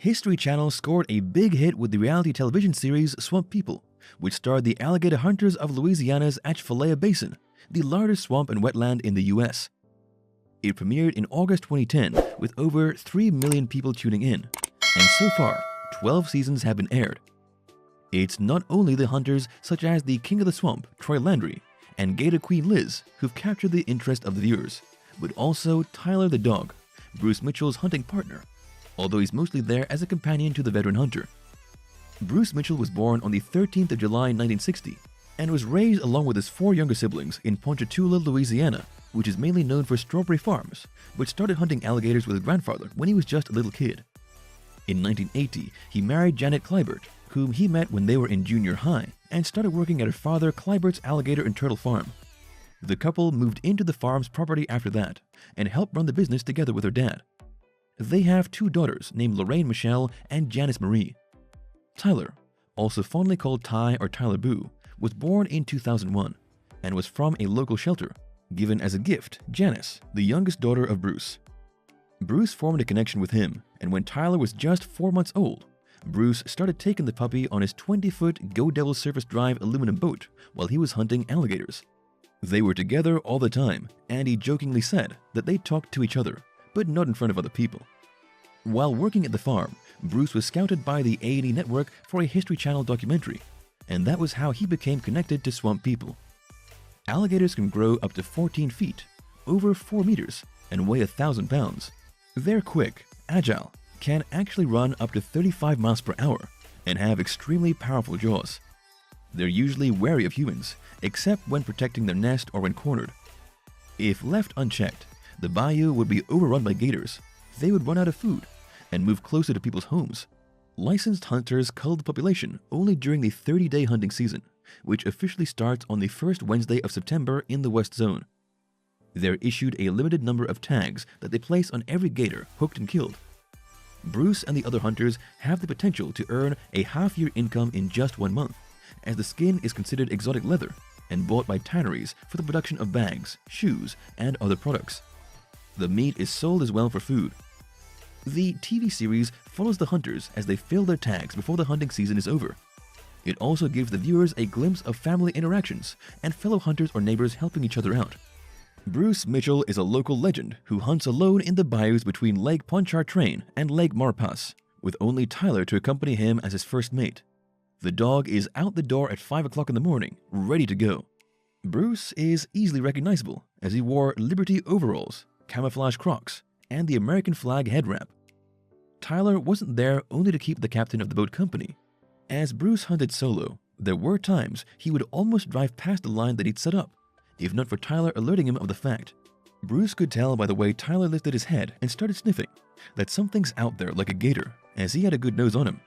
History Channel scored a big hit with the reality television series Swamp People, which starred the alligator hunters of Louisiana's Atchafalaya Basin, the largest swamp and wetland in the U.S. It premiered in August 2010 with over 3 million people tuning in, and so far, 12 seasons have been aired. It's not only the hunters such as the King of the Swamp, Troy Landry, and Gator Queen Liz who've captured the interest of the viewers, but also Tyler the dog, Bruce Mitchell's hunting partner, although he's mostly there as a companion to the veteran hunter. Bruce Mitchell was born on the 13th of July 1960 and was raised along with his 4 younger siblings in Ponchatoula, Louisiana, which is mainly known for strawberry farms, but started hunting alligators with his grandfather when he was just a little kid. In 1980, he married Janet Clybert, whom he met when they were in junior high, and started working at her father Clybert's alligator and turtle farm. The couple moved into the farm's property after that, and helped run the business together with her dad. They have 2 daughters named Lorraine Michelle and Janice Marie. Tyler, also fondly called Ty or Tyler Boo, was born in 2001, and was from a local shelter, given as a gift Janice, the youngest daughter of Bruce. Bruce formed a connection with him, and when Tyler was just 4 months old, Bruce started taking the puppy on his 20-foot Go Devil surface drive aluminum boat while he was hunting alligators. They were together all the time, and he jokingly said that they talked to each other, but not in front of other people. While working at the farm, Bruce was scouted by the A&E network for a History Channel documentary, and that was how he became connected to Swamp People. Alligators can grow up to 14 feet, over 4 meters, and weigh 1,000 pounds. They're quick, agile, can actually run up to 35 miles per hour, and have extremely powerful jaws. They're usually wary of humans, except when protecting their nest or when cornered. If left unchecked, the bayou would be overrun by gators. They would run out of food and move closer to people's homes. Licensed hunters cull the population only during the 30-day hunting season, which officially starts on the first Wednesday of September in the West Zone. They're issued a limited number of tags that they place on every gator hooked and killed. Bruce and the other hunters have the potential to earn a half-year income in just 1 month, as the skin is considered exotic leather and bought by tanneries for the production of bags, shoes, and other products. The meat is sold as well for food. The TV series follows the hunters as they fill their tags before the hunting season is over. It also gives the viewers a glimpse of family interactions and fellow hunters or neighbors helping each other out. Bruce Mitchell is a local legend who hunts alone in the bayous between Lake Pontchartrain and Lake Maurepas, with only Tyler to accompany him as his first mate. The dog is out the door at 5 o'clock in the morning, ready to go. Bruce is easily recognizable as he wore Liberty overalls, camouflage Crocs, and the American flag head wrap. Tyler wasn't there only to keep the captain of the boat company. As Bruce hunted solo, there were times he would almost drive past the line that he'd set up, if not for Tyler alerting him of the fact. Bruce could tell by the way Tyler lifted his head and started sniffing that something's out there like a gator, as he had a good nose on him.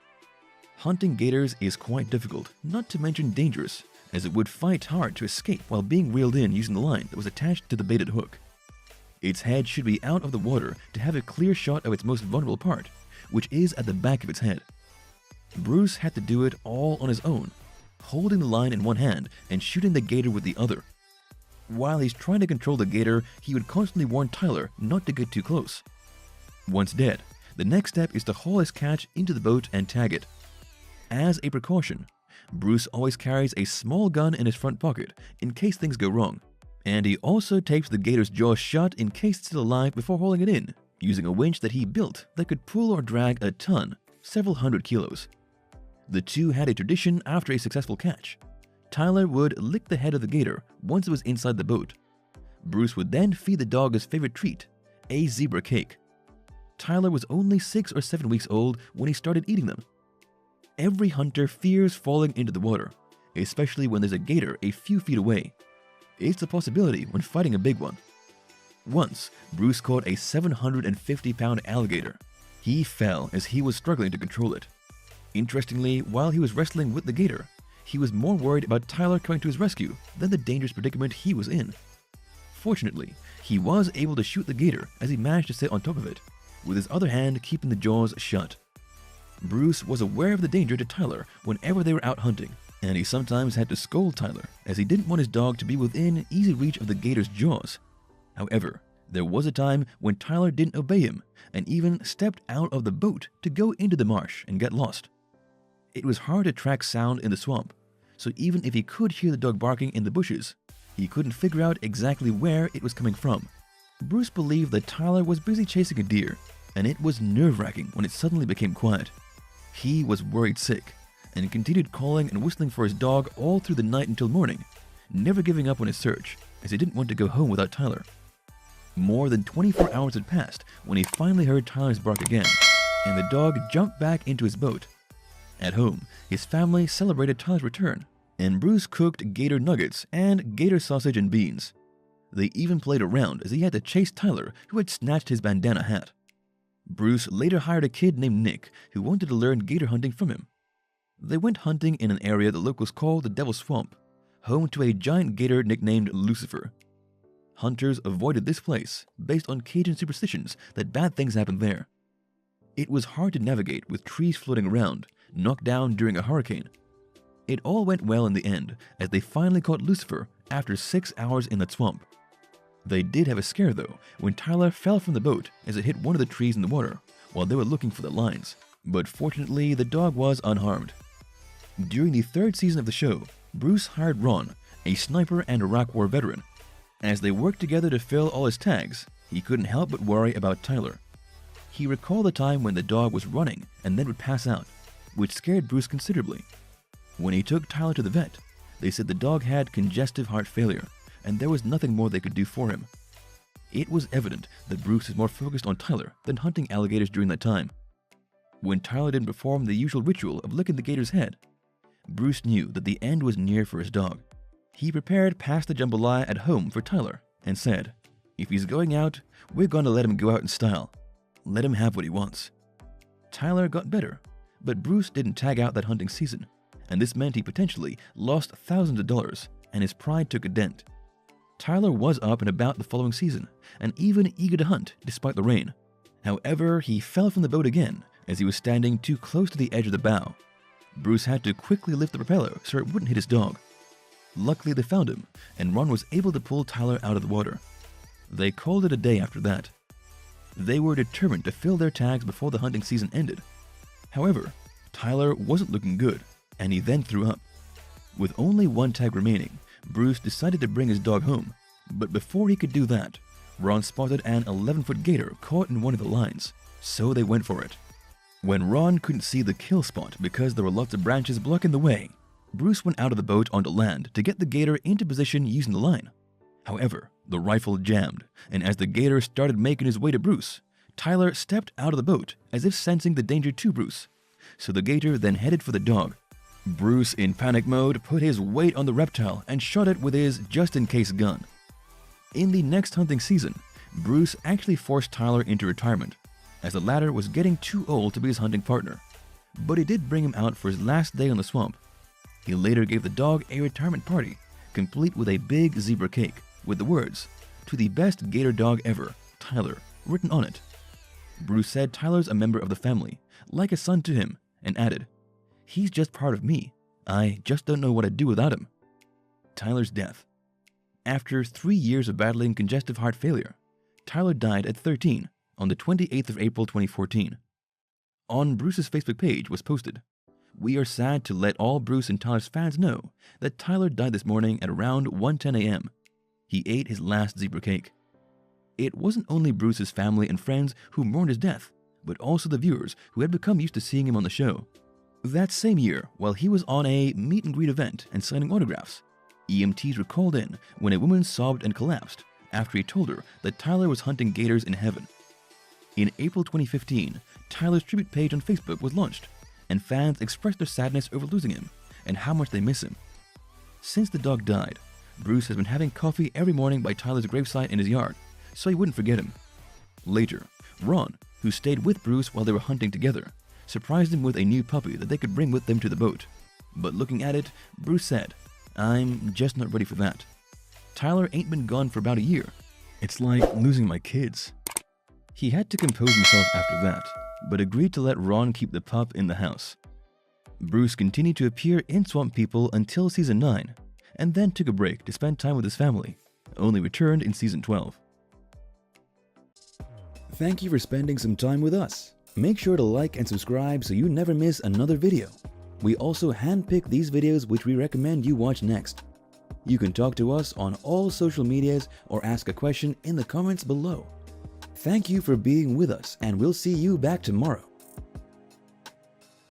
Hunting gators is quite difficult, not to mention dangerous, as it would fight hard to escape while being reeled in using the line that was attached to the baited hook. Its head should be out of the water to have a clear shot of its most vulnerable part, which is at the back of its head. Bruce had to do it all on his own, holding the line in one hand and shooting the gator with the other. While he's trying to control the gator, he would constantly warn Tyler not to get too close. Once dead, the next step is to haul his catch into the boat and tag it. As a precaution, Bruce always carries a small gun in his front pocket in case things go wrong, and he also tapes the gator's jaw shut in case it's still alive before hauling it in, using a winch that he built that could pull or drag a ton, several hundred kilos. The two had a tradition after a successful catch. Tyler would lick the head of the gator once it was inside the boat. Bruce would then feed the dog his favorite treat, a zebra cake. Tyler was only 6 or 7 weeks old when he started eating them. Every hunter fears falling into the water, especially when there's a gator a few feet away. It's a possibility when fighting a big one. Once, Bruce caught a 750-pound alligator. He fell as he was struggling to control it. Interestingly, while he was wrestling with the gator, he was more worried about Tyler coming to his rescue than the dangerous predicament he was in. Fortunately, he was able to shoot the gator as he managed to sit on top of it, with his other hand keeping the jaws shut. Bruce was aware of the danger to Tyler whenever they were out hunting, and he sometimes had to scold Tyler as he didn't want his dog to be within easy reach of the gator's jaws. However, There was a time when Tyler didn't obey him and even stepped out of the boat to go into the marsh and get lost. It was hard to track sound in the swamp, so even if he could hear the dog barking in the bushes, he couldn't figure out exactly where it was coming from. Bruce believed that Tyler was busy chasing a deer, and it was nerve-wracking when it suddenly became quiet. He was worried sick and continued calling and whistling for his dog all through the night until morning, never giving up on his search as he didn't want to go home without Tyler. More than 24 hours had passed when he finally heard Tyler's bark again, and the dog jumped back into his boat. At home, his family celebrated Tyler's return, and Bruce cooked gator nuggets and gator sausage and beans. They even played around as he had to chase Tyler, who had snatched his bandana hat. Bruce later hired a kid named Nick who wanted to learn gator hunting from him. They went hunting in an area the locals called the Devil's Swamp, home to a giant gator nicknamed Lucifer. Hunters avoided this place based on Cajun superstitions that bad things happened there. It was hard to navigate with trees floating around, knocked down during a hurricane. It all went well in the end as they finally caught Lucifer after 6 hours in that swamp. They did have a scare though when Tyler fell from the boat as it hit one of the trees in the water while they were looking for the lines, but fortunately the dog was unharmed. During the 3rd season of the show, Bruce hired Ron, a sniper and Iraq War veteran. As they worked together to fill all his tags, he couldn't help but worry about Tyler. He recalled the time when the dog was running and then would pass out, which scared Bruce considerably. When he took Tyler to the vet, they said the dog had congestive heart failure, and there was nothing more they could do for him. It was evident that Bruce was more focused on Tyler than hunting alligators during that time. When Tyler didn't perform the usual ritual of licking the gator's head, Bruce knew that the end was near for his dog. He prepared pasta jambalaya at home for Tyler and said, "If he's going out, we're going to let him go out in style. Let him have what he wants." Tyler got better, but Bruce didn't tag out that hunting season, and this meant he potentially lost thousands of dollars, and his pride took a dent. Tyler was up and about the following season, and even eager to hunt despite the rain. However, he fell from the boat again as he was standing too close to the edge of the bow. Bruce had to quickly lift the propeller so it wouldn't hit his dog. Luckily, they found him, and Ron was able to pull Tyler out of the water. They called it a day after that. They were determined to fill their tags before the hunting season ended. However, Tyler wasn't looking good, and he then threw up. With only one tag remaining, Bruce decided to bring his dog home, but before he could do that, Ron spotted an 11-foot gator caught in one of the lines, so they went for it. When Ron couldn't see the kill spot because there were lots of branches blocking the way, Bruce went out of the boat onto land to get the gator into position using the line. However, the rifle jammed, and as the gator started making his way to Bruce, Tyler stepped out of the boat as if sensing the danger to Bruce, so the gator then headed for the dog. Bruce, in panic mode, put his weight on the reptile and shot it with his just-in-case gun. In the next hunting season, Bruce actually forced Tyler into retirement, as the latter was getting too old to be his hunting partner, but he did bring him out for his last day on the swamp. He later gave the dog a retirement party, complete with a big zebra cake, with the words, "To the best gator dog ever, Tyler," written on it. Bruce said Tyler's a member of the family, like a son to him, and added, "He's just part of me. I just don't know what I'd do without him." Tyler's death. After 3 years of battling congestive heart failure, Tyler died at 13 on the 28th of April 2014. On Bruce's Facebook page was posted, "We are sad to let all Bruce and Tyler's fans know that Tyler died this morning at around 1:10 a.m. He ate his last zebra cake." It wasn't only Bruce's family and friends who mourned his death, but also the viewers who had become used to seeing him on the show. That same year, while he was on a meet and greet event and signing autographs, EMTs were called in when a woman sobbed and collapsed after he told her that Tyler was hunting gators in heaven. In April 2015, Tyler's tribute page on Facebook was launched, and fans expressed their sadness over losing him and how much they miss him. Since the dog died, Bruce has been having coffee every morning by Tyler's gravesite in his yard, so he wouldn't forget him. Later, Ron, who stayed with Bruce while they were hunting together, surprised him with a new puppy that they could bring with them to the boat. But looking at it, Bruce said, "I'm just not ready for that. Tyler ain't been gone for about a year. It's like losing my kids." He had to compose himself after that, but agreed to let Ron keep the pup in the house. Bruce continued to appear in Swamp People until season 9, and then took a break to spend time with his family, only returned in season 12. Thank you for spending some time with us. Make sure to like and subscribe so you never miss another video. We also handpick these videos which we recommend you watch next. You can talk to us on all social medias or ask a question in the comments below. Thank you for being with us, and we'll see you back tomorrow.